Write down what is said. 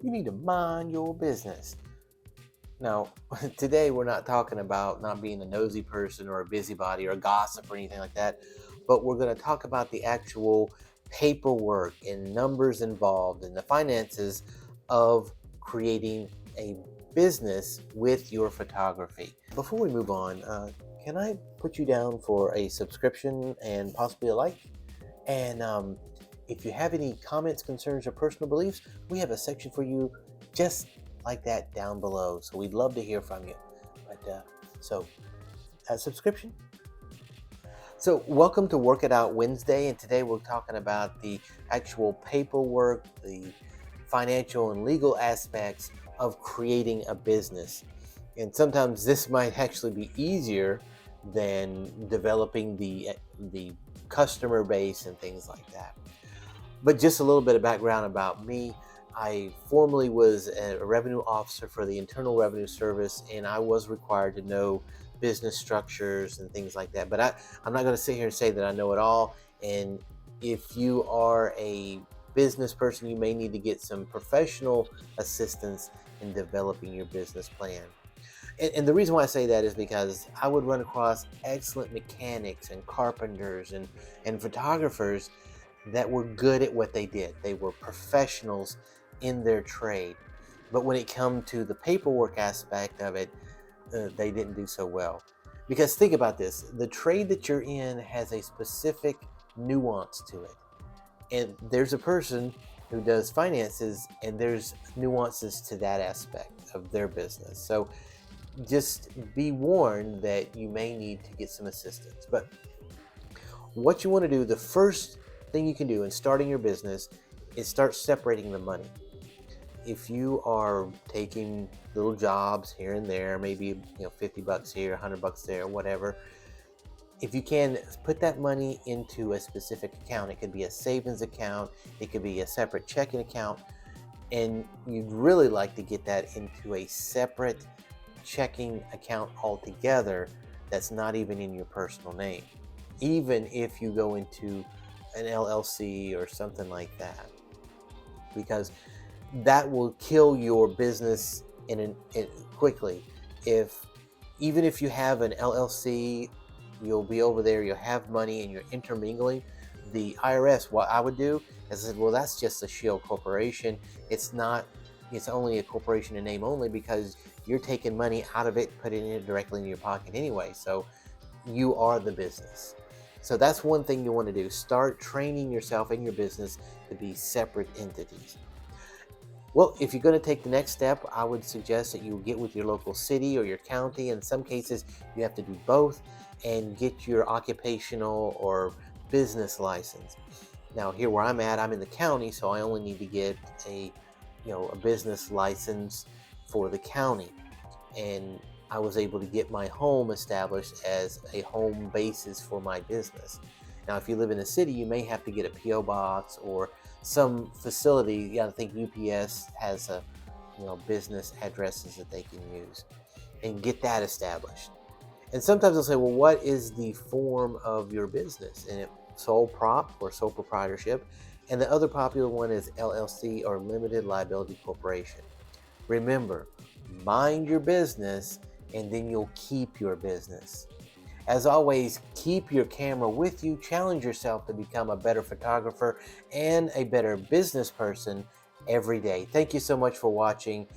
You need to mind your business. Now, today we're not talking about not being a nosy person or a busybody or a gossip or anything like that, but we're going to talk about the actual paperwork and numbers involved and the finances of creating a business with your photography. Before we move on, can I put you down for a subscription and possibly a like? And if you have any comments, concerns, or personal beliefs, we have a section for you just like that down below. So we'd love to hear from you. But so, a subscription. So, welcome to Work It Out Wednesday. And today we're talking about the actual paperwork, the financial and legal aspects of creating a business. And sometimes this might actually be easier than developing the customer base and things like that. But just a little bit of background about me. I formerly was a revenue officer for the Internal Revenue Service, and I was required to know business structures and things like that. But I'm not going to sit here and say that I know it all. And if you are a business person, you may need to get some professional assistance in developing your business plan. And the reason why I say that is because I would run across excellent mechanics and carpenters and photographers that were good at what they did. They were professionals in their trade. But when it come to the paperwork aspect of it, they didn't do so well. Because think about this, the trade that you're in has a specific nuance to it. And there's a person who does finances, and there's nuances to that aspect of their business. So just be warned that you may need to get some assistance. But what you want to do, the first thing you can do in starting your business is start separating the money. If you are taking little jobs here and there, maybe $50 here, $100 there, whatever, if you can put that money into a specific account, it could be a savings account, it could be a separate checking account, and you'd really like to get that into a separate checking account altogether that's not even in your personal name, even if you go into an LLC or something like that, because that will kill your business quickly. If Even if you have an LLC, you'll be over there, you'll have money, and you're intermingling. The IRS, what I would do is I said, well, that's just a shield corporation. It's not. It's only a corporation in name only because you're taking money out of it, putting it directly in your pocket anyway. So you are the business. So that's one thing you want to do. Start training yourself and your business to be separate entities. Well, if you're going to take the next step, I would suggest that you get with your local city or your county. In some cases, you have to do both and get your occupational or business license. Now, here where I'm at, I'm in the county, so I only need to get a business license for the county. And I was able to get my home established as a home basis for my business. Now, if you live in a city, you may have to get a PO box or some facility. You got to think UPS has business addresses that they can use and get that established. And sometimes they'll say, well, what is the form of your business? And sole prop or sole proprietorship. And the other popular one is LLC or limited liability corporation. Remember, mind your business and then you'll keep your business. As always, keep your camera with you, challenge yourself to become a better photographer and a better business person every day. Thank you so much for watching.